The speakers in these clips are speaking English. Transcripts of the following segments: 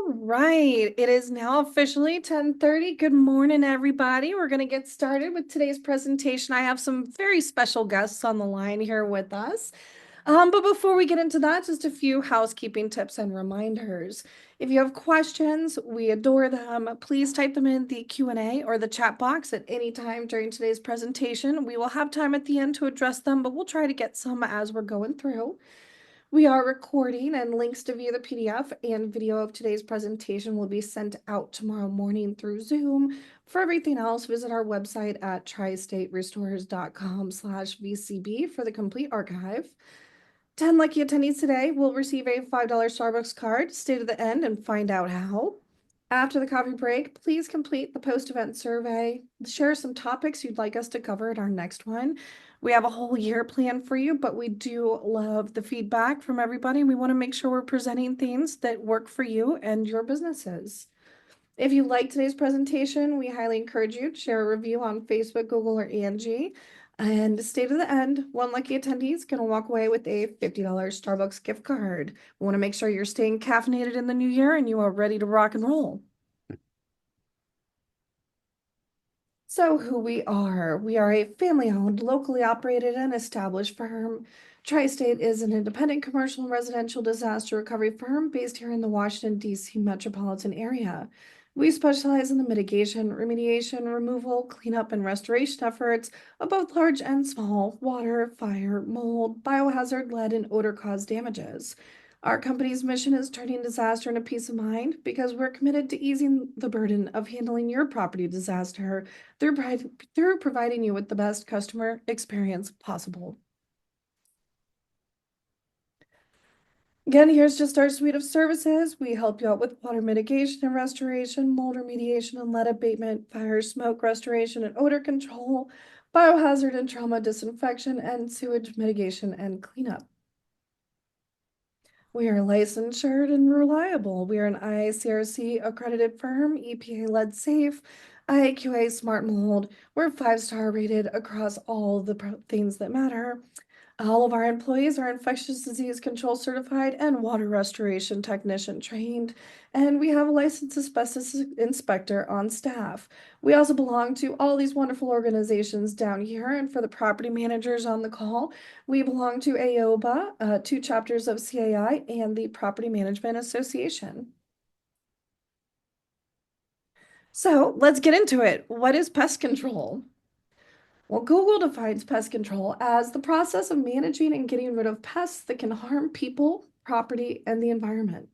All right, it is now officially 10:30. Good morning, everybody. We're going to get started with today's presentation. I have some very special guests on the line here with us. But before we get into that, just a few housekeeping tips and reminders. If you have questions, we adore them. Please type them in the Q&A or the chat box at any time during today's presentation. We will have time at the end to address them, but we'll try to get some as we're going through. We are recording, and links to view the PDF and video of today's presentation will be sent out tomorrow morning through Zoom. For everything else, visit our website at tristaterestorers.com/VCB for the complete archive. 10 lucky attendees today will receive a $5 Starbucks card. Stay to the end and find out how. After the coffee break, please complete the post-event survey. Share some topics you'd like us to cover at our next one. We have a whole year planned for you, but we do love the feedback from everybody. We want to make sure we're presenting things that work for you and your businesses. If you like today's presentation, we highly encourage you to share a review on Facebook, Google, or Angie. And stay to the end. One lucky attendee is going to walk away with a $50 Starbucks gift card. We want to make sure you're staying caffeinated in the new year and you are ready to rock and roll. So who we are a family-owned, locally operated, and established firm. Tri-State is an independent commercial and residential disaster recovery firm based here in the Washington, D.C. metropolitan area. We specialize in the mitigation, remediation, removal, cleanup, and restoration efforts of both large and small water, fire, mold, biohazard, lead, and odor-caused damages. Our company's mission is turning disaster into peace of mind because we're committed to easing the burden of handling your property disaster through providing you with the best customer experience possible. Again, here's just our suite of services. We help you out with water mitigation and restoration, mold remediation and lead abatement, fire, smoke restoration and odor control, biohazard and trauma disinfection, and sewage mitigation and cleanup. We are licensed and reliable. We are an IICRC accredited firm, EPA lead safe, IAQA smart mold. We're 5-star rated across all the things that matter. All of our employees are infectious disease control certified and water restoration technician trained, and we have a licensed asbestos inspector on staff. We also belong to all these wonderful organizations down here, and for the property managers on the call, we belong to AOBA, 2 chapters of CAI, and the Property Management Association. So let's get into it. What is pest control? Well, Google defines pest control as the process of managing and getting rid of pests that can harm people, property, and the environment.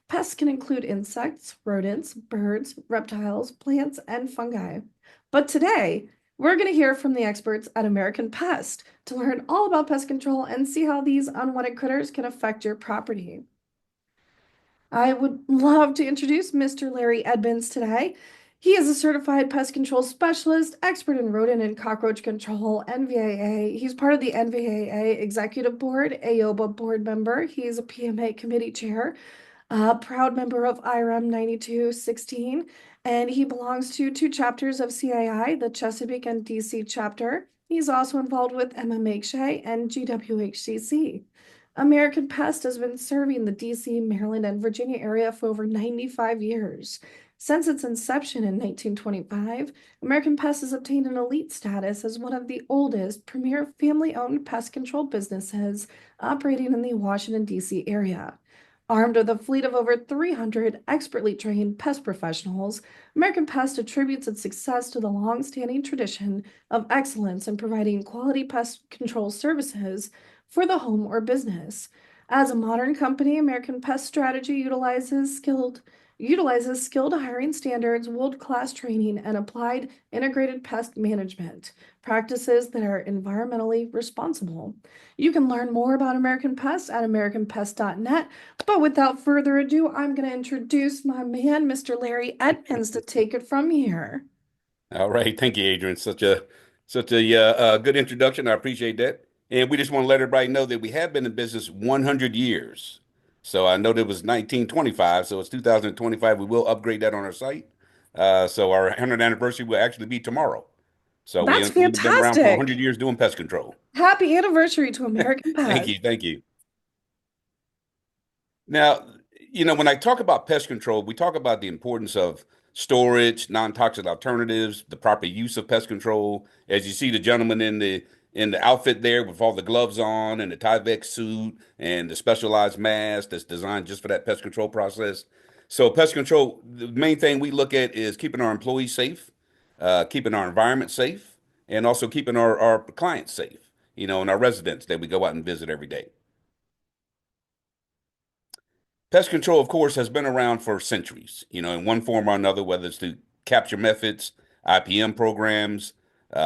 Pests can include insects, rodents, birds, reptiles, plants, and fungi. But today, we're going to hear from the experts at American Pest to learn all about pest control and see how these unwanted critters can affect your property. I would love to introduce Mr. Larry Edmonds today. He is a certified pest control specialist, expert in rodent and cockroach control, NVAA. He's part of the NVAA Executive Board, AOBA board member. He is a PMA committee chair, a proud member of IRM 9216, and he belongs to 2 chapters of CAI, the Chesapeake and DC chapter. He's also involved with MMHA and GWHCC. American Pest has been serving the DC, Maryland, and Virginia area for over 95 years. Since its inception in 1925, American Pest has obtained an elite status as one of the oldest premier family-owned pest control businesses operating in the Washington, D.C. area. Armed with a fleet of over 300 expertly trained pest professionals, American Pest attributes its success to the long-standing tradition of excellence in providing quality pest control services for the home or business. As a modern company, American Pest strategy utilizes skilled hiring standards, world-class training, and applied integrated pest management practices that are environmentally responsible. You can learn more about American Pest at americanpest.net, but without further ado, I'm going to introduce my man, Mr. Larry Edmonds, to take it from here. All right, thank you, Adrian. Such a good introduction. I appreciate that. And we just want to let everybody know that we have been in business 100 years. So I know that was 1925, so it's 2025. We will upgrade that on our site. So our 100th anniversary will actually be tomorrow. So That's we've been around for fantastic. 100 years doing pest control. Happy anniversary to American Thank Pest. you, thank you. Now, When I talk about pest control, we talk about the importance of storage, non-toxic alternatives, the proper use of pest control. As you see the gentleman in the outfit there with all the gloves on and the Tyvek suit and the specialized mask that's designed just for that pest control process. So pest control, the main thing we look at is keeping our employees safe, keeping our environment safe, and also keeping our clients safe, and our residents that we go out and visit every day. Pest control, of course, has been around for centuries, in one form or another, whether it's through capture methods, IPM programs,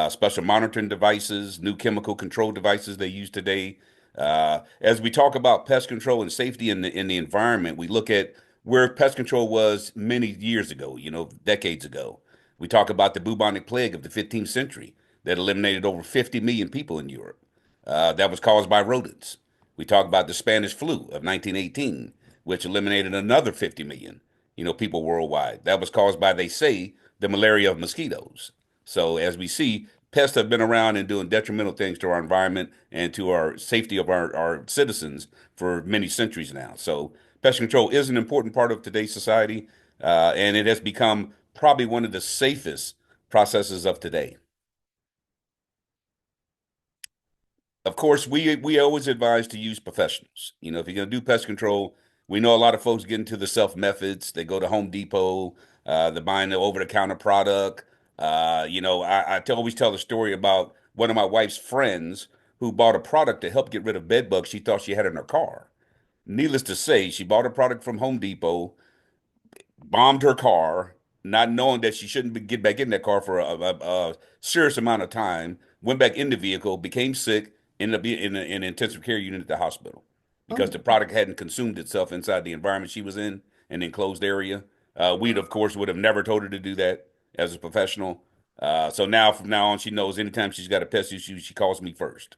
special monitoring devices, new chemical control devices they use today. As we talk about pest control and safety in the environment, we look at where pest control was many years ago, decades ago. We talk about the bubonic plague of the 15th century that eliminated over 50 million people in Europe. That was caused by rodents. We talk about the Spanish flu of 1918, which eliminated another 50 million, people worldwide. That was caused by, they say, the malaria of mosquitoes. So as we see, pests have been around and doing detrimental things to our environment and to our safety of our citizens for many centuries now. So pest control is an important part of today's society, and it has become probably one of the safest processes of today. Of course, we always advise to use professionals. If you're going to do pest control, we know a lot of folks get into the self methods. They go to Home Depot, they're buying the over-the-counter product. Always tell the story about one of my wife's friends who bought a product to help get rid of bed bugs she thought she had in her car. Needless to say, she bought a product from Home Depot, bombed her car, not knowing that she shouldn't get back in that car for a serious amount of time. Went back in the vehicle, became sick, ended up being in an intensive care unit at the hospital because Oh, the product hadn't consumed itself inside the environment she was in, an enclosed area. We'd of course would have never told her to do that as a professional. So now from now on, she knows anytime she's got a pest issue, she calls me first.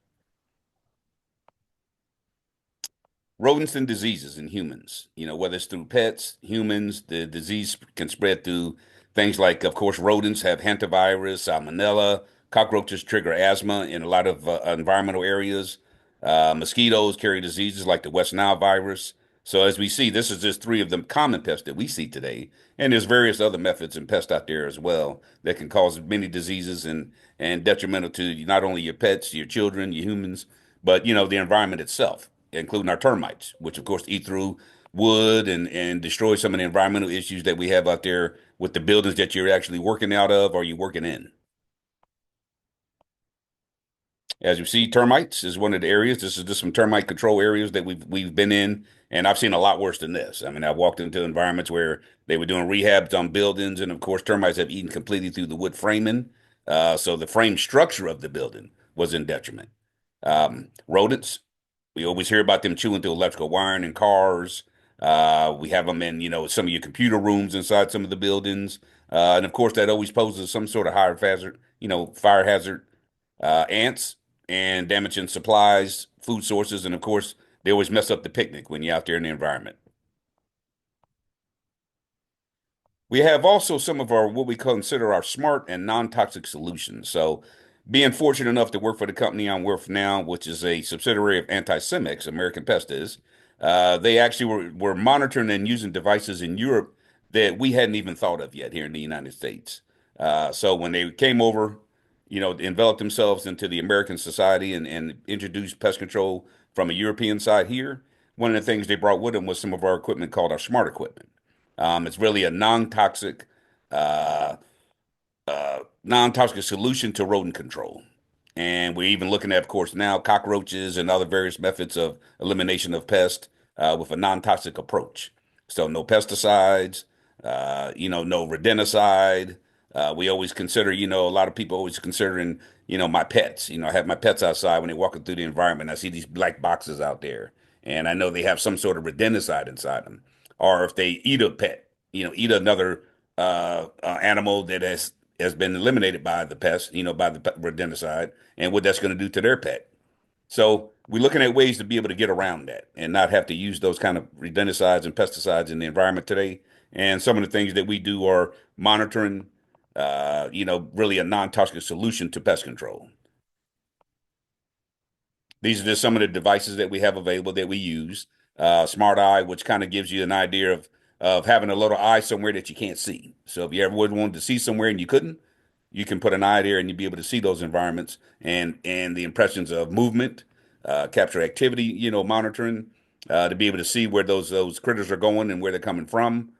Rodents and diseases in humans. Whether it's through pets, humans, the disease can spread through things like, of course, rodents have hantavirus, salmonella, cockroaches trigger asthma in a lot of environmental areas. Mosquitoes carry diseases like the West Nile virus. So as we see, this is just three of the common pests that we see today, and there's various other methods and pests out there as well that can cause many diseases and detrimental to not only your pets, your children, your humans, but the environment itself, including our termites, which of course eat through wood and destroy some of the environmental issues that we have out there with the buildings that you're actually working out of or you're working in. As you see, termites is one of the areas. This is just some termite control areas that we've been in, and I've seen a lot worse than this. I mean, I've walked into environments where they were doing rehabs on buildings, and of course, termites have eaten completely through the wood framing. So the frame structure of the building was in detriment. Rodents, we always hear about them chewing through electrical wiring in cars. We have them in, some of your computer rooms inside some of the buildings. And of course, that always poses some sort of higher hazard, fire hazard. Ants and damaging supplies, food sources, and of course, they always mess up the picnic when you're out there in the environment. We have also some of our what we consider our smart and non-toxic solutions. So, being fortunate enough to work for the company I'm with now, which is a subsidiary of Anti-Semix, American Pest is, they actually were monitoring and using devices in Europe that we hadn't even thought of yet here in the United States. So when they came over, enveloped themselves into the American society and introduced pest control from a European side here, one of the things they brought with them was some of our equipment called our smart equipment. It's really a uh, non-toxic solution to rodent control. And we're even looking at, of course, now cockroaches and other various methods of elimination of pests with a non-toxic approach. So no pesticides, no rodenticide. We always consider, a lot of people always considering, my pets. I have my pets outside when they're walking through the environment. I see these black boxes out there, and I know they have some sort of rodenticide inside them. Or if they eat a pet, eat another animal that has been eliminated by the pest, by the rodenticide, and what that's going to do to their pet. So we're looking at ways to be able to get around that and not have to use those kind of rodenticides and pesticides in the environment today. And some of the things that we do are monitoring, really a non-toxic solution to pest control. These are just some of the devices that we have available that we use. Smart Eye, which kind of gives you an idea of having a little eye somewhere that you can't see. So if you ever would wanted to see somewhere and you couldn't, you can put an eye there and you'd be able to see those environments and the impressions of movement, capture activity, monitoring, to be able to see where those critters are going and where they're coming from.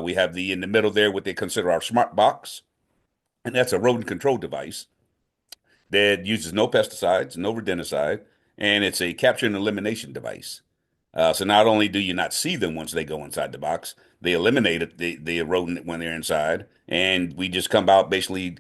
We have the in the middle there what they consider our smart box, and that's a rodent control device that uses no pesticides, no rodenticide, and it's a capture and elimination device. So not only do you not see them once they go inside the box, they eliminate it, the rodent when they're inside, and we just come out basically,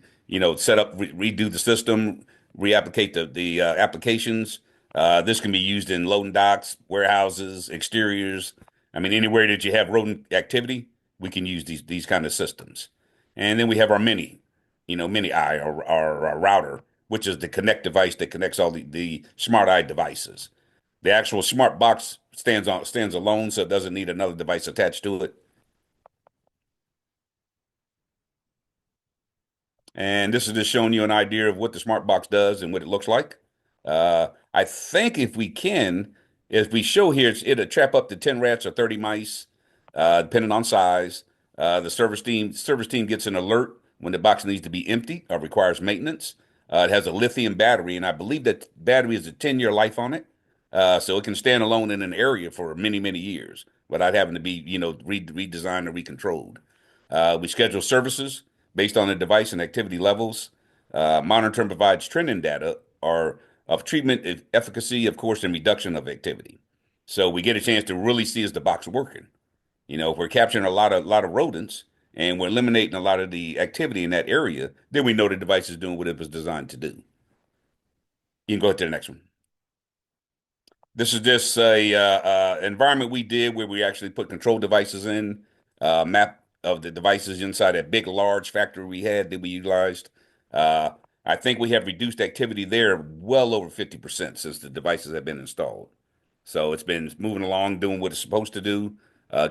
set up, redo the system, reapplicate the applications. This can be used in loading docks, warehouses, exteriors. I mean, anywhere that you have rodent activity, we can use these kind of systems. And then we have our mini eye or our router, which is the connect device that connects all the smart eye devices. The actual smart box stands alone, so it doesn't need another device attached to it. And this is just showing you an idea of what the smart box does and what it looks like. I think if we can, if we show here, it'll trap up to 10 rats or 30 mice, depending on size. The service team gets an alert when the box needs to be empty or requires maintenance. It has a lithium battery, and I believe that battery is a 10-year life on it. So it can stand alone in an area for many, many years without having to be, redesigned or recontrolled. We schedule services based on the device and activity levels. Monitoring provides trending data or of treatment efficacy, of course, and reduction of activity. So we get a chance to really see is the box working. If we're capturing a lot of rodents and we're eliminating a lot of the activity in that area, then we know the device is doing what it was designed to do. You can go to the next one. This is just a environment we did where we actually put control devices in, map of the devices inside a big, large factory we had that we utilized. Uh, I think we have reduced activity there well over 50% since the devices have been installed. So it's been moving along, doing what it's supposed to do,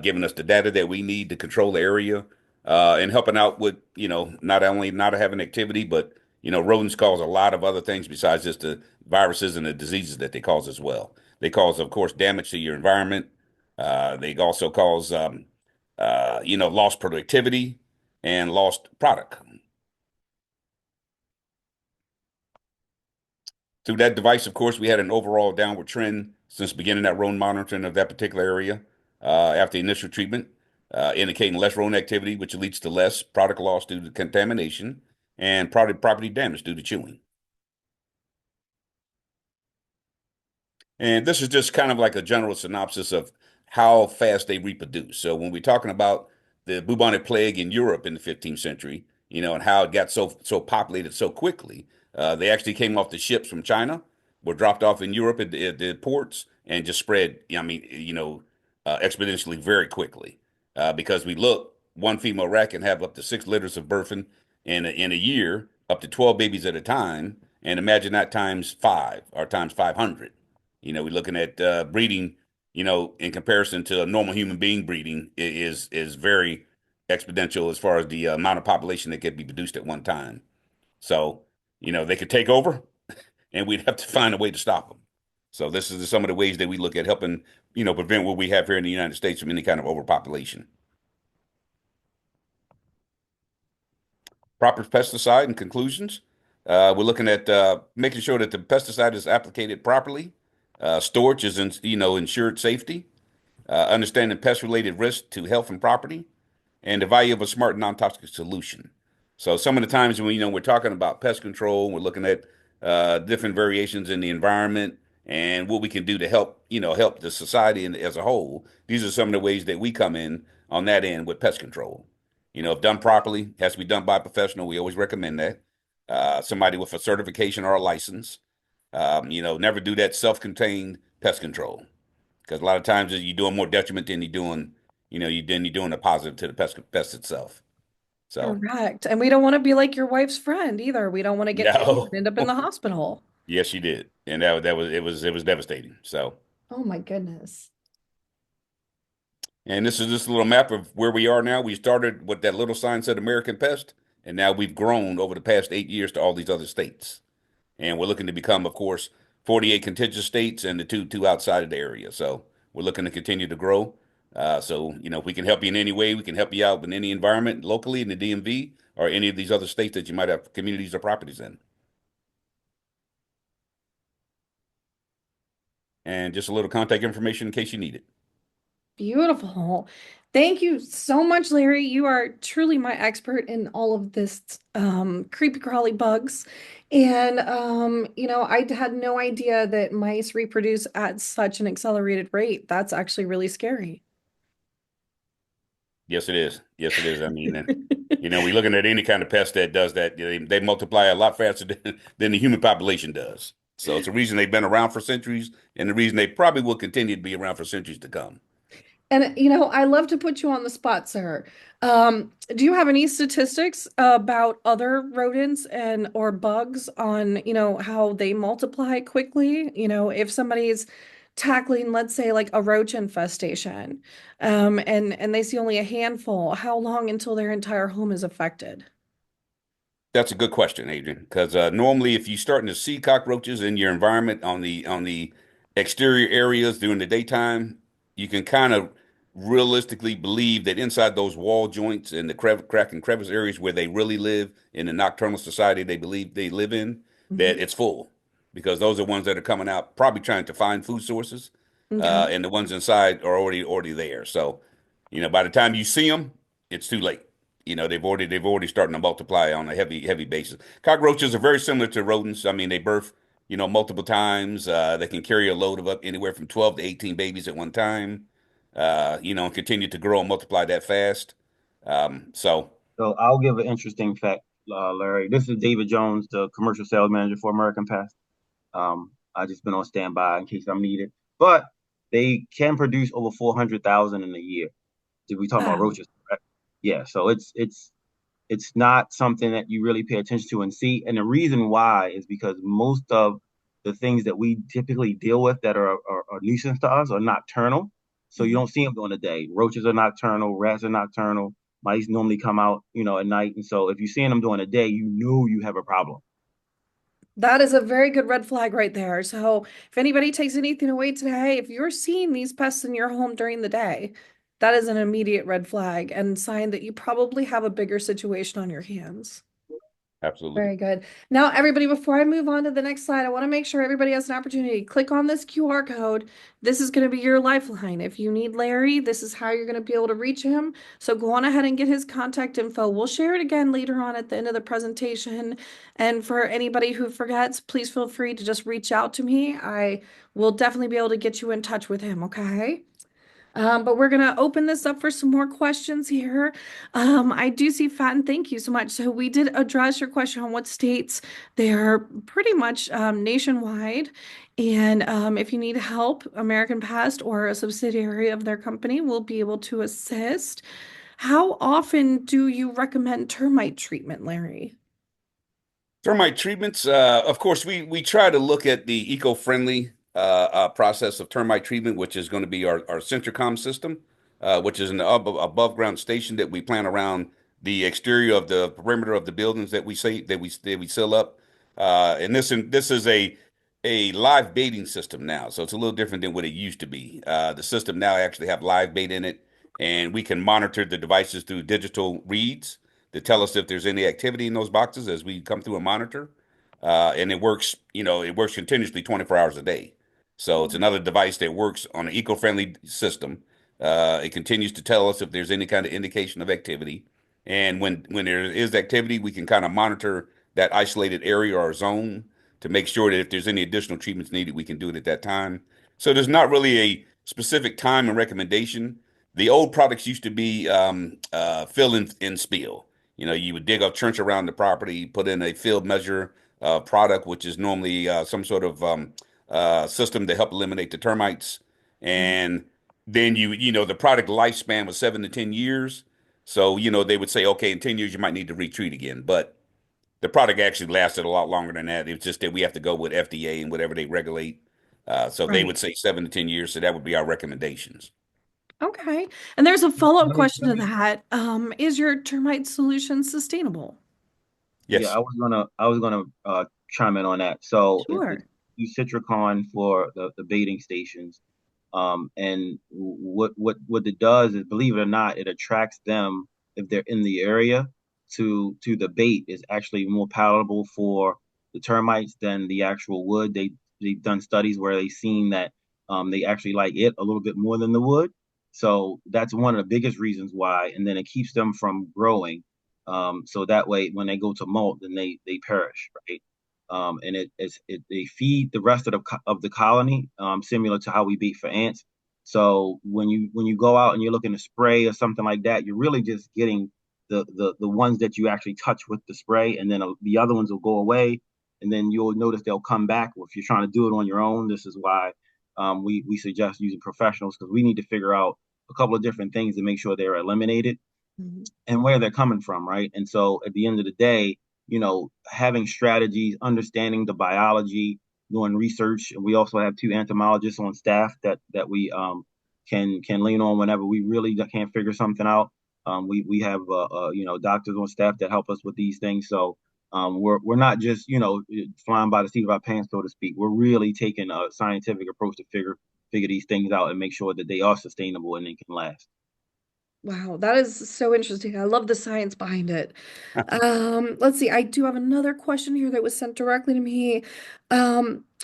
giving us the data that we need to control the area, and helping out with, not only not having activity, but, rodents cause a lot of other things besides just the viruses and the diseases that they cause as well. They cause, of course, damage to your environment. They also cause, lost productivity and lost product. Through that device, of course, we had an overall downward trend since beginning that rodent monitoring of that particular area after initial treatment, indicating less rodent activity, which leads to less product loss due to contamination and property damage due to chewing. And this is just kind of like a general synopsis of how fast they reproduce. So when we're talking about the bubonic plague in Europe in the 15th century, and how it got so populated so quickly, they actually came off the ships from China, were dropped off in Europe at the ports, and just spread. I mean, exponentially very quickly. Because we look, one female rat can have up to 6 litters of birthing in a year, up to 12 babies at a time, and imagine that times five or times 500. We're looking at breeding, in comparison to a normal human being breeding is very exponential as far as the amount of population that could be produced at one time. So, they could take over and we'd have to find a way to stop them. So this is some of the ways that we look at helping, prevent what we have here in the United States from any kind of overpopulation. Proper pesticide and conclusions. We're looking at making sure that the pesticide is applied properly. Storage is, ensured safety. Understanding pest-related risks to health and property, and the value of a smart non-toxic solution. So some of the times when we're talking about pest control, we're looking at different variations in the environment and what we can do to help the society as a whole. These are some of the ways that we come in on that end with pest control. If done properly, has to be done by a professional. We always recommend that. Somebody with a certification or a license. Never do that self-contained pest control because a lot of times you're doing more detriment than you're doing a positive to the pest itself. So Correct. And we don't want to be like your wife's friend either. We don't want to get bitten and no, end up in the hospital. yes, you did, and that was devastating. So, Oh my goodness. and this is just a little map of where we are now. We started with that little sign said American Pest, and now we've grown over the past 8 years to all these other states, and we're looking to become, of course, 48 contiguous states and the two outside of the area. So we're looking to continue to grow. So, if we can help you in any way, we can help you out in any environment locally in the DMV or any of these other states that you might have communities or properties in. And just a little contact information in case you need it. Beautiful. Thank you so much, Larry. You are truly my expert in all of this creepy crawly bugs. And I had no idea that mice reproduce at such an accelerated rate. That's actually really scary. Yes, it is. Yes, it is. I mean, we're looking at any kind of pest that does that. They multiply a lot faster than the human population does. So it's a reason they've been around for centuries, and the reason they probably will continue to be around for centuries to come. And I love to put you on the spot, sir. Do you have any statistics about other rodents and or bugs on, how they multiply quickly? If somebody's tackling, let's say, like a roach infestation, and they see only a handful, how long until their entire home is affected? That's a good question, Adrian, because normally if you're starting to see cockroaches in your environment on the exterior areas during the daytime, you can kind of realistically believe that inside those wall joints and the crack and crevice areas where they really live in the nocturnal society they believe they live in, that Mhm. it's full, because those are ones that are coming out probably trying to find food sources, Okay. and the ones inside are already there. So, by the time you see them, it's too late. They've already starting to multiply on a heavy basis. Cockroaches are very similar to rodents. I mean, they birth, multiple times. They can carry a load of up anywhere from 12 to 18 babies at one time. And continue to grow and multiply that fast. So So I'll give an interesting fact, Larry. This is David Jones, the commercial sales manager for American Pest. I just been on standby in case I'm needed. But they can produce over 400,000 in a year. Did we talk about Wow. roaches? Correct? Yeah. So it's not something that you really pay attention to and see. And the reason why is because most of the things that we typically deal with that are nuisance to us are nocturnal. So you Mhm. don't see them during the day. Roaches are nocturnal, rats are nocturnal. Mice normally come out, at night. And so if you're seeing them during the day, you know you have a problem. That is a very good red flag right there. So, if anybody takes anything away today, if you're seeing these pests in your home during the day, that is an immediate red flag and sign that you probably have a bigger situation on your hands. absolutely. Very good. Now, everybody, before I move on to the next slide, I want to make sure everybody has an opportunity. Click on this QR code. This is going to be your lifeline. If you need Larry, this is how you're going to be able to reach him. So go on ahead and get his contact info. We'll share it again later on at the end of the presentation. And for anybody who forgets, please feel free to just reach out to me. I will definitely be able to get you in touch with him, okay? But we're going to open this up for some more questions here. I do see Fatin, thank you so much. So we did address your question on what states. They're pretty much nationwide. And if you need help, American Pest or a subsidiary of their company will be able to assist. How often do you recommend termite treatment, Larry? Termite treatments, of course, we try to look at the eco-friendly process of termite treatment, which is going to be our Centricom system, which is an above ground station that we plant around the exterior of the perimeter of the buildings that we seal up. And this is a live baiting system now, so it's a little different than what it used to be. The system now actually have live bait in it, and we can monitor the devices through digital reads to tell us if there's any activity in those boxes as we come through and monitor. And it works continuously 24 hours a day. So it's another device that works on an eco-friendly system. It continues to tell us if there's any kind of indication of activity. And when there is activity, we can kind of monitor that isolated area or zone to make sure that if there's any additional treatments needed, we can do it at that time. So there's not really a specific time and recommendation. The old products used to be fill and spill. You would dig a trench around the property, put in a field measure product, which is normally some sort of system to help eliminate the termites. Mhm. And then the product lifespan was 7 to 10 years. So, they would say, okay, in 10 years, you might need to retreat again. But the product actually lasted a lot longer than that. It's just that we have to go with FDA and whatever they regulate. So they Right. would say 7 to 10 years. So that would be our recommendations. Okay. And there's a follow-up Let me, question let to me, that. Is your termite solution sustainable? yeah, Yes. I was gonna chime in on that. So Sure. it's use Citricon for the baiting stations. And what it does is, believe it or not, it attracts them if they're in the area to the bait is actually more palatable for the termites than the actual wood. They've done studies where they've seen that they actually like it a little bit more than the wood. So that's one of the biggest reasons why. And then it keeps them from growing. So that way, when they go to molt, then they perish, right? And they feed the rest of the colony, similar to how we beat for ants. So when you go out and you're looking to spray or something like that, you're really just getting the ones that you actually touch with the spray, and then the other ones will go away, and then you'll notice they'll come back. Well, if you're trying to do it on your own, this is why we suggest using professionals, because we need to figure out a couple of different things to make sure they're eliminated Mhm. and where they're coming from, right? And so at the end of the day, having strategies, understanding the biology, doing research. We also have two entomologists on staff that we can lean on whenever we really can't figure something out. We have doctors on staff that help us with these things. So we're not just flying by the seat of our pants, so to speak. We're really taking a scientific approach to figure these things out and make sure that they are sustainable and they can last. Wow, that is so interesting. I love the science behind it. Let's see. I do have another question here that was sent directly to me.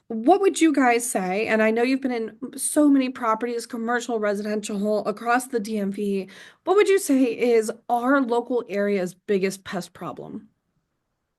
What would you guys say? And I know you've been in so many properties, commercial, residential, across the DMV. What would you say is our local area's biggest pest problem?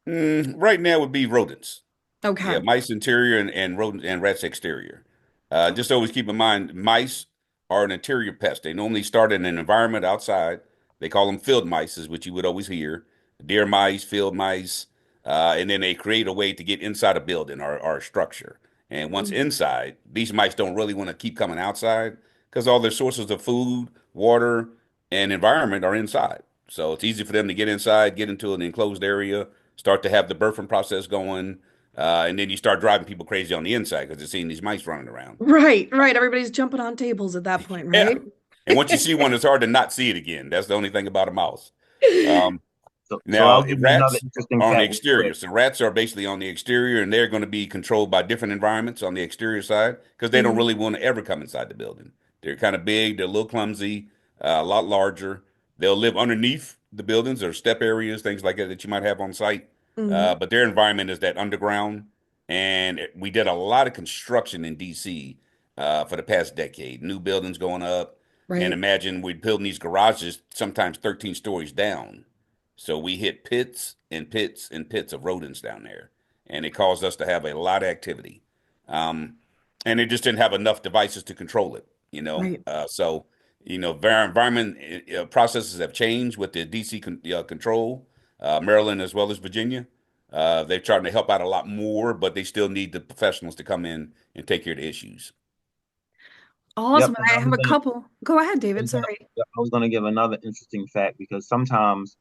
Right now would be rodents. Okay. Yeah, mice interior and rodent and rats exterior. Just always keep in mind, mice are an interior pest. They normally start in an environment outside. They call them field mice, is what you would always hear. Deer mice, field mice, and then they create a way to get inside a building or a structure. And once Mhm. inside, these mice don't really want to keep coming outside because all their sources of food, water, and environment are inside. So it's easy for them to get inside, get into an enclosed area, start to have the birthing process going, and then you start driving people crazy on the inside because they're seeing these mice running around. Right, right. Everybody's jumping on tables at that point, Yeah. right? And once you see one, it's hard to not see it again. That's the only thing about a mouse. Um, So Now, I'll give you another rats interesting are on the fact real exterior. quick. So rats are basically on the exterior, and they're going to be controlled by different environments on the exterior side because they don't Mhm. really want to ever come inside the building. They're kind of big, they're a little clumsy, a lot larger. They'll live underneath the buildings or step areas, things like that that you might have on site. Mhm. But their environment is that underground. And we did a lot of construction in DC for the past decade, new buildings going up. And Right, imagine we're building these garages sometimes 13 stories down. So we hit pits and pits and pits of rodents down there, and it caused us to have a lot of activity. Um, and it just didn't have enough devices to control it, you know. right. Environment processes have changed with the DC control, Maryland as well as Virginia. They're trying to help out a lot more, but they still need the professionals to come in and take care of the issues. Yep, Awesome. and I have a couple. Go ahead, David. Sorry. I was gonna give another interesting fact because sometimes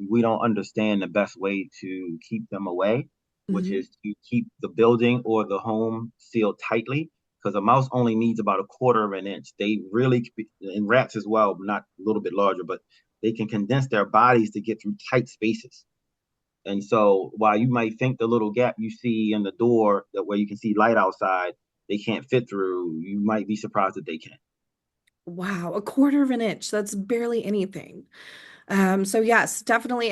we don't understand the best way to keep them away, which Hmm. is to keep the building or the home sealed tightly. Because a mouse only needs about a quarter of an inch. They really, and rats as well, not a little bit larger, but they can condense their bodies to get through tight spaces. And so while you might think the little gap you see in the door that where you can see light outside, they can't fit through, you might be surprised that they can. Wow, a quarter of an inch. That's barely anything. So yes, definitely,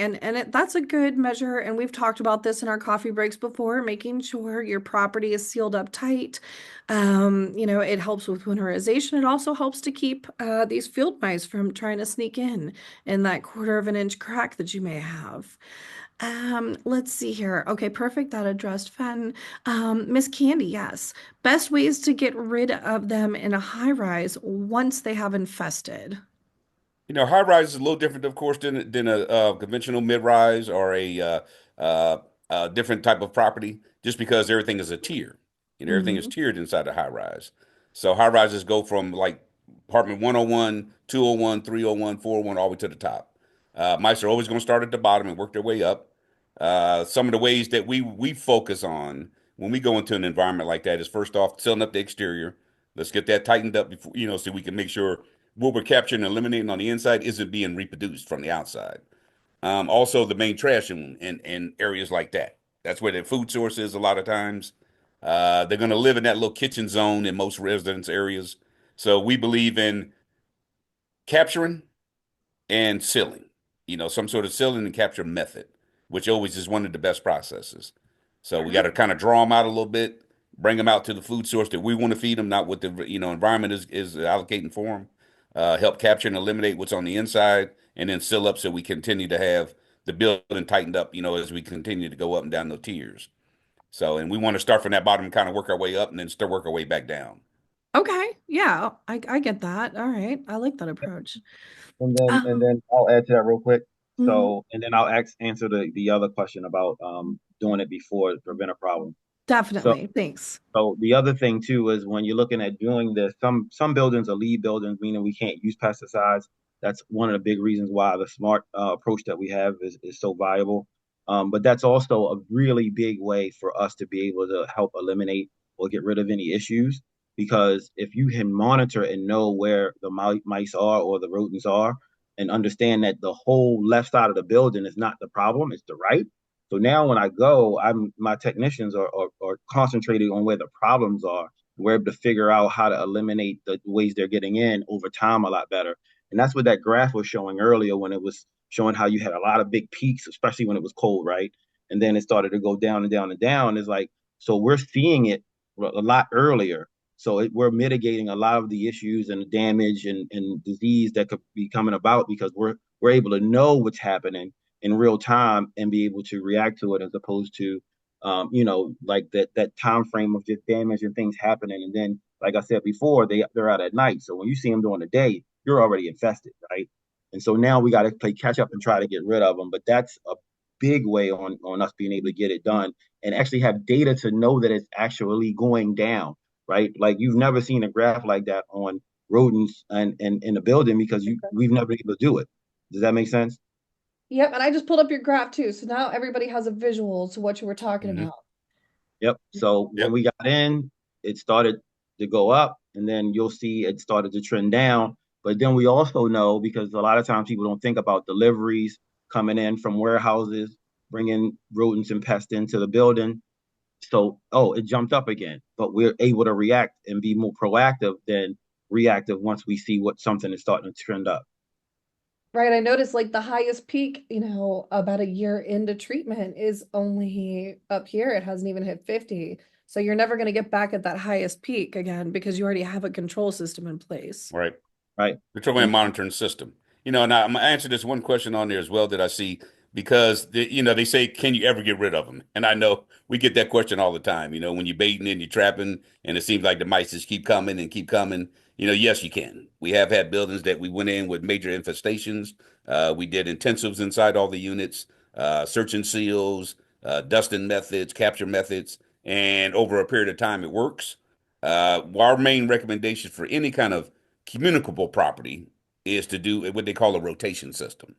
that's a good measure. And we've talked about this in our coffee breaks before, making sure your property is sealed up tight. It helps with winterization. It also helps to keep these field mice from trying to sneak in that quarter of an inch crack that you may have. Let's see here. Okay, perfect. That addressed Fen. Miss Candy, yes. Best ways to get rid of them in a high rise once they have infested. High rise is a little different, of course, than a conventional mid rise or uh, a different type of property, just because everything is a tier. Everything is Hmm. tiered inside a high rise. So high rises go from like apartment 101, 201, 301, 401, all the way to the top. Mice are always going to start at the bottom and work their way up. Some of the ways that we focus on when we go into an environment like that is first off sealing up the exterior. Let's get that tightened up before, so we can make sure what we're capturing and eliminating on the inside isn't being reproduced from the outside. Also, the main trash in areas like that. That's where the food source is a lot of times. They're going to live in that little kitchen zone in most residence areas. So we believe in capturing and sealing, some sort of sealing and capture method, which always is one of the best processes. So we got Okay. to kind of draw them out a little bit, bring them out to the food source that we want to feed them, not what the environment is allocating for them. Help capture and eliminate what's on the inside, and then seal up so we continue to have the building tightened up, as we continue to go up and down the tiers. So, and we want to start from that bottom and kind of work our way up, and then start work our way back down. Okay. Yeah, I get that. All right. I like that approach. And Um, then I'll add to that real quick. mhm, So, and then I'll answer the other question about doing it before to prevent a problem. So, definitely. Thanks. so the other thing too is when you're looking at doing this, some buildings are lead buildings, meaning we can't use pesticides. That's one of the big reasons why the smart approach that we have is so viable. But that's also a really big way for us to be able to help eliminate or get rid of any issues. Because if you can monitor and know where the mice are or the rodents are, and understand that the whole left side of the building is not the problem, it's the right. So now when I go, my technicians are concentrated on where the problems are. We're able to figure out how to eliminate the ways they're getting in over time a lot better. And that's what that graph was showing earlier when it was showing how you had a lot of big peaks, especially when it was cold, right? And then it started to go down and down and down. It's like, so we're seeing it a lot earlier. So we're mitigating a lot of the issues and the damage and disease that could be coming about because we're able to know what's happening in real time and be able to react to it as opposed to like that time frame of just damage and things happening. And then, like I said before, they're out at night. So when you see them during the day, you're already infested, right? And so now we got to play catch up and try to get rid of them. But that's a big way on us being able to get it done and actually have data to know that it's actually going down, right? Like you've never seen a graph like that on rodents and in the building because we've never been able to do it. Does that make sense? Yep, and I just pulled up your graph too, so now everybody has a visual to what you were talking Hmm. about. Yep. So when Yep. we got in, it started to go up, and then you'll see it started to trend down. But then we also know because a lot of times people don't think about deliveries coming in from warehouses, bringing rodents and pests into the building. So, oh, it jumped up again. But we're able to react and be more proactive than reactive once we see what something is starting to trend up. Right, I noticed like the highest peak, about a year into treatment is only up here. It hasn't even hit 50. So you're never going to get back at that highest peak again because you already have a control system in place. Right. Right. Control and And monitoring system. And I'm gonna answer this one question on there as well that I see because they say, can you ever get rid of them? And I know we get that question all the time. When you're baiting and you're trapping, and it seems like the mice just keep coming and keep coming. Yes, you can. We have had buildings that we went in with major infestations. We did intensives inside all the units, search and seals, dusting methods, capture methods, and over a period of time, it works. Our main recommendation for any kind of communicable property is to do what they call a rotation system,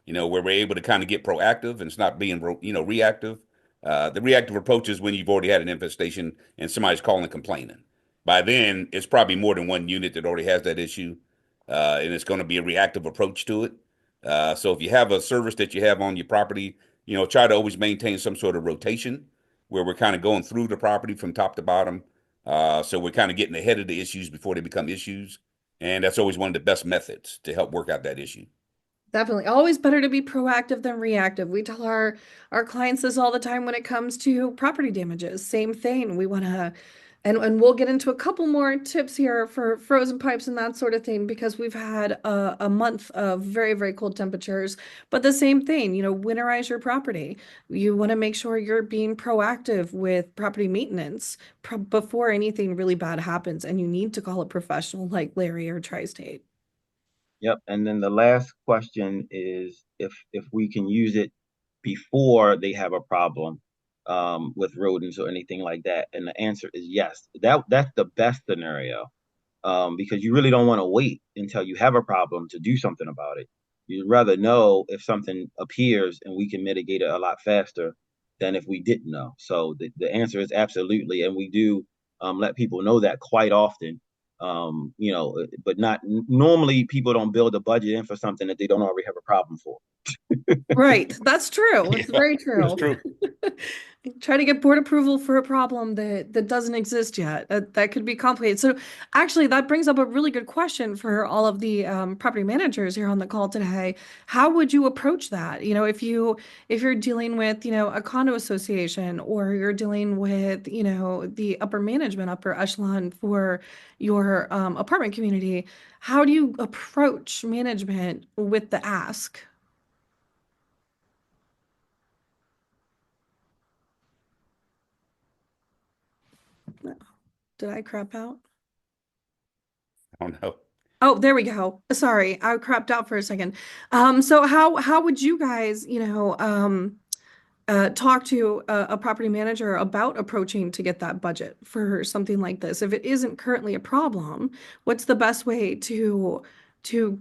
where we're able to kind of get proactive and it's not being, reactive. The reactive approach is when you've already had an infestation and somebody's calling and complaining. By then, it's probably more than one unit that already has that issue, and it's going to be a reactive approach to it. So if you have a service that you have on your property, try to always maintain some sort of rotation where we're kind of going through the property from top to bottom. So we're kind of getting ahead of the issues before they become issues. And that's always one of the best methods to help work out that issue. Definitely. Always better to be proactive than reactive. We tell our clients this all the time when it comes to property damages. Same thing. We want to and we'll get into a couple more tips here for frozen pipes and that sort of thing because we've had a month of very, very cold temperatures. But the same thing, winterize your property. You want to make sure you're being proactive with property maintenance before anything really bad happens, and you need to call a professional like Larry or Tri-State. yep. And then the last question is if we can use it before they have a problem with rodents or anything like that. And the answer is yes. That's the best scenario because you really don't want to wait until you have a problem to do something about it. You'd rather know if something appears and we can mitigate it a lot faster than if we didn't know. So the answer is absolutely, and we do let people know that quite often. But not normally people don't build a budget in for something that they don't already have a problem for. Right. That's true. It's Yeah, very it's true. true. Try to get board approval for a problem that doesn't exist yet. That could be complicated. So actually, that brings up a really good question for all of the property managers here on the call today. How would you approach that? If you're dealing with, a condo association, or you're dealing with, the upper management, upper echelon for your apartment community, how do you approach management with the ask? Did I crap out? I don't know. Oh, there we go. Sorry, I crapped out for a second. So how would you guys, talk to a property manager about approaching to get that budget for something like this? If it isn't currently a problem, what's the best way to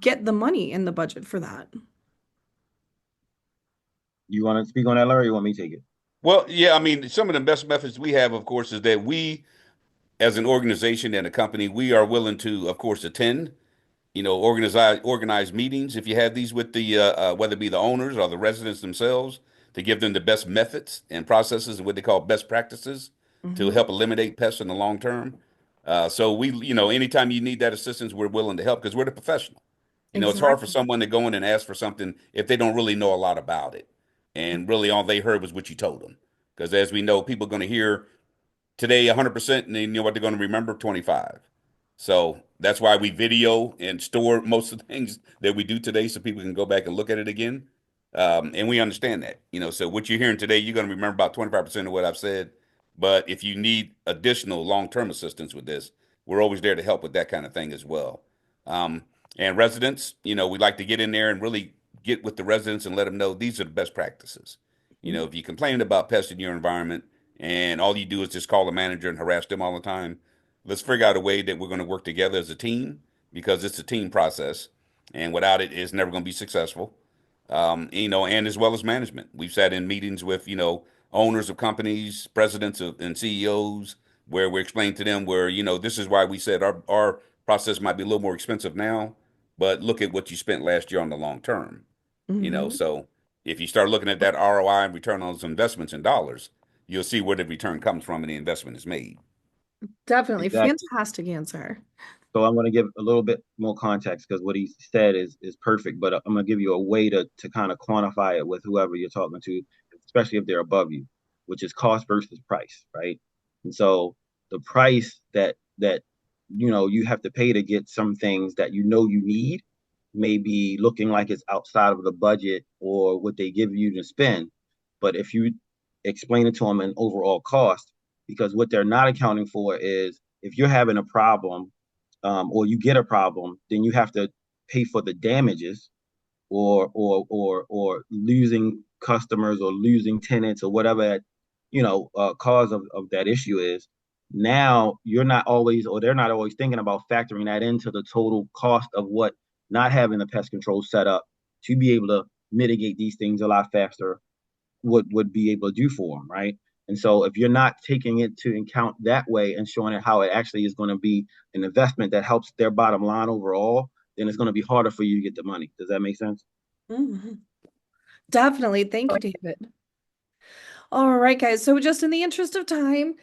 get the money in the budget for that? You want to speak on that, Larry? Or you want me to take it? Well, yeah, I mean, some of the best methods we have, of course, is that we, as an organization and a company, we are willing to, of course, attend, organize meetings if you have these with the whether it be the owners or the residents themselves, to give them the best methods and processes and what they call best practices to Hmm. help eliminate pests in the long term. So we, anytime you need that assistance, we're willing to help because we're the professional. It's hard for Exactly. someone to go in and ask for something if they don't really know a lot about it. And really all they heard was what you told them. Because as we know, people are going to hear today 100% and they know what they're going to remember 25. So that's why we video and store most of the things that we do today so people can go back and look at it again. And we understand that, so what you're hearing today, you're going to remember about 25% of what I've said. But if you need additional long-term assistance with this, we're always there to help with that kind of thing as well. Um, and residents, we like to get in there and really get with the residents and let them know these are the best practices. If you're complaining about pests in your environment, and all you do is just call the manager and harass them all the time. Let's figure out a way that we're going to work together as a team because it's a team process, and without it, it's never going to be successful. And as well as management, we've sat in meetings with owners of companies, presidents and CEOs, where we're explaining to them where this is why we said our process might be a little more expensive now, but look at what you spent last year on the long term. Hmm. So if you start looking at that ROI and return on those investments in dollars, you'll see where the return comes from and the investment is made. Definitely. Exactly. Fantastic answer. So I'm going to give a little bit more context because what he said is perfect, but I'm going to give you a way to kind of quantify it with whoever you're talking to, especially if they're above you, which is cost versus price, right? And so the price that you have to pay to get some things that you need may be looking like it's outside of the budget or what they give you to spend. But if you explain it to them in overall cost, because what they're not accounting for is if you're having a problem or you get a problem, then you have to pay for the damages or losing customers or losing tenants or whatever that cause of that issue is. Now you're not always, or they're not always thinking about factoring that into the total cost of what not having the pest control set up to be able to mitigate these things a lot faster would be able to do for them, right? And so if you're not taking it to account that way and showing it how it actually is going to be an investment that helps their bottom line overall, then it's going to be harder for you to get the money. Does that make sense? Mhm. Definitely. Thank you, David. All right, guys. So just in the interest of time,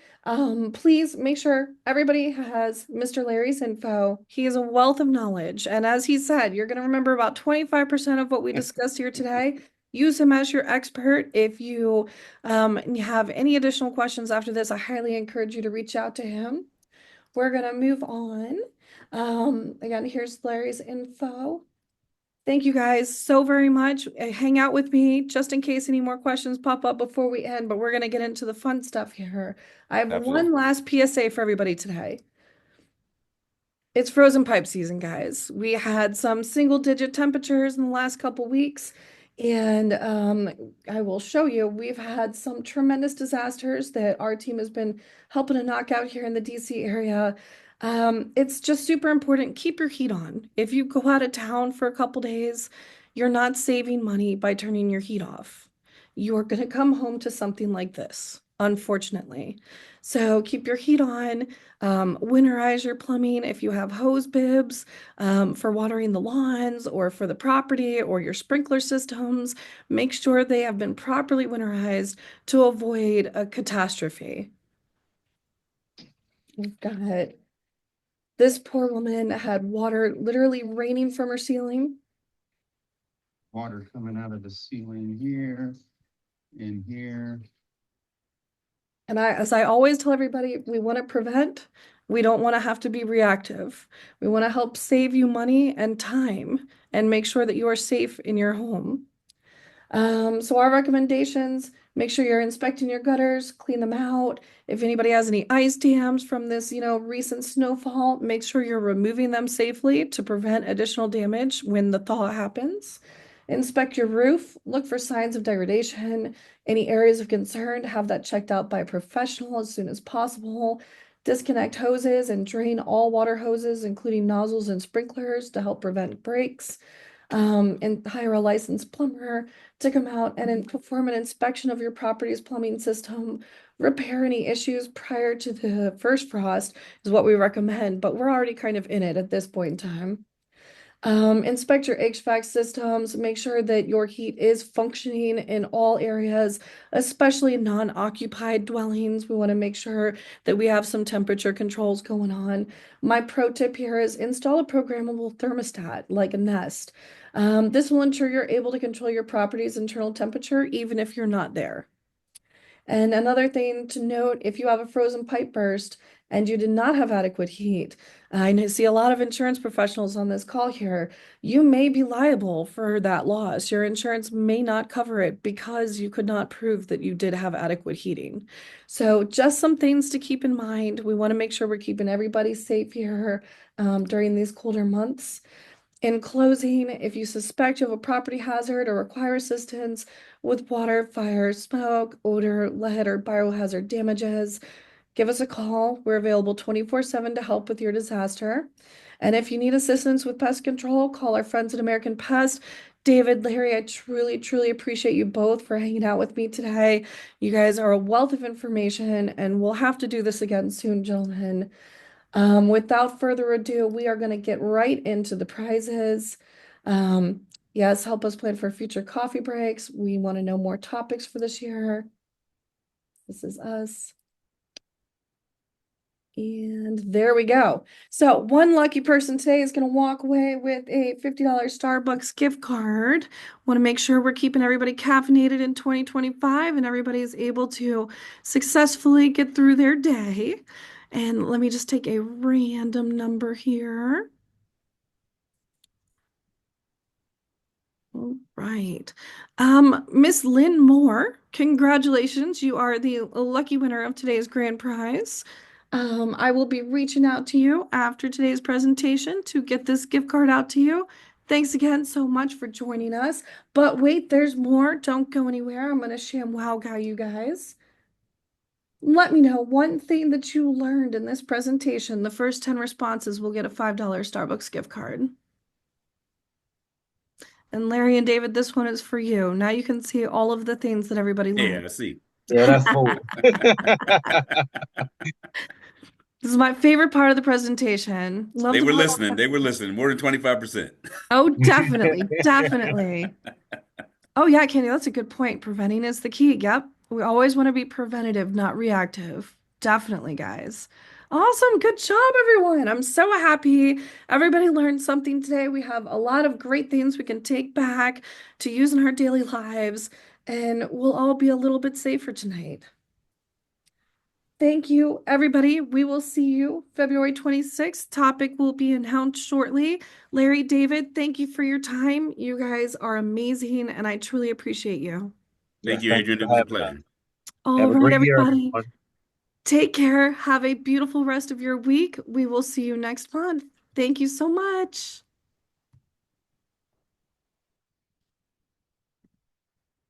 please make sure everybody has Mr. Larry's info. He is a wealth of knowledge. And as he said, you're going to remember about 25% of what we discussed here today. Use him as your expert. If you have any additional questions after this, I highly encourage you to reach out to him. We're going to move on. Again, here's Larry's info. Thank you guys so very much. Hang out with me just in case any more questions pop up before we end, but we're going to get into the fun stuff here. I have one Absolutely. last PSA for everybody today. It's frozen pipe season, guys. We had some single digit temperatures in the last couple weeks, and I will show you we've had some tremendous disasters that our team has been helping to knock out here in the DC area. It's just super important. Keep your heat on. If you go out of town for a couple days, you're not saving money by turning your heat off. You're going to come home to something like this. unfortunately. So keep your heat on, winterize your plumbing if you have hose bibs for watering the lawns or for the property or your sprinkler systems. Make sure they have been properly winterized to avoid a catastrophe. We've got this poor woman had water literally raining from her ceiling. Water coming out of the ceiling here, in here. And as I always tell everybody, we want to prevent. We don't want to have to be reactive. We want to help save you money and time and make sure that you are safe in your home. So our recommendations, make sure you're inspecting your gutters, clean them out. If anybody has any ice dams from this, recent snowfall, make sure you're removing them safely to prevent additional damage when the thaw happens. Inspect your roof, look for signs of degradation, any areas of concern, have that checked out by a professional as soon as possible. Disconnect hoses and drain all water hoses, including nozzles and sprinklers, to help prevent breaks. And hire a licensed plumber to come out and perform an inspection of your property's plumbing system, repair any issues prior to the first frost is what we recommend, but we're already kind of in it at this point in time. Inspect your HVAC systems, make sure that your heat is functioning in all areas, especially non-occupied dwellings. We want to make sure that we have some temperature controls going on. My pro tip here is install a programmable thermostat like a Nest. This will ensure you're able to control your property's internal temperature even if you're not there. And another thing to note, if you have a frozen pipe burst and you did not have adequate heat, I see a lot of insurance professionals on this call here. You may be liable for that loss. Your insurance may not cover it because you could not prove that you did have adequate heating. So just some things to keep in mind. We want to make sure we're keeping everybody safe here during these colder months. In closing, if you suspect you have a property hazard or require assistance with water, fire, smoke, odor, lead, or biohazard damages, give us a call. We're available 24/7 to help with your disaster. And if you need assistance with pest control, call our friends at American Pest. David, Larry, I truly, truly appreciate you both for hanging out with me today. You guys are a wealth of information, and we'll have to do this again soon, gentlemen. Without further ado, we are going to get right into the prizes. Yes, help us plan for future coffee breaks. We want to know more topics for this year. This is us. And there we go. So one lucky person today is going to walk away with a $50 Starbucks gift card. Want to make sure we're keeping everybody caffeinated in 2025 and everybody is able to successfully get through their day. And let me just take a random number here. All right. Miss Lynn Moore, congratulations. You are the lucky winner of today's grand prize. I will be reaching out to you after today's presentation to get this gift card out to you. Thanks again so much for joining us. But wait, there's more. Don't go anywhere. I'm going to sham wow guy you guys. Let me know one thing that you learned in this presentation. The first 10 responses will get a $5 Starbucks gift card. And Larry and David, this one is for you. Now you can see all of the things that everybody Yeah, learned. let's see. Yeah, that's cool. This is my favorite part of the presentation. Love They the were part listening. They were listening. More than 25%. Oh, definitely, definitely. Oh yeah, Candy, that's a good point. Preventing is the key. Yep. We always want to be preventative, not reactive. Definitely, guys. Awesome. Good job, everyone. I'm so happy everybody learned something today. We have a lot of great things we can take back to use in our daily lives, and we'll all be a little bit safer tonight. Thank you, everybody. We will see you February 26th. Topic will be announced shortly. Larry, David, thank you for your time. You guys are amazing, and I truly appreciate you. Thank Yes, you, thank you Adrian. It for was a having us. pleasure. All Have a right, great year, everybody. everyone. Take care. Have a beautiful rest of your week. We will see you next month. Thank you so much.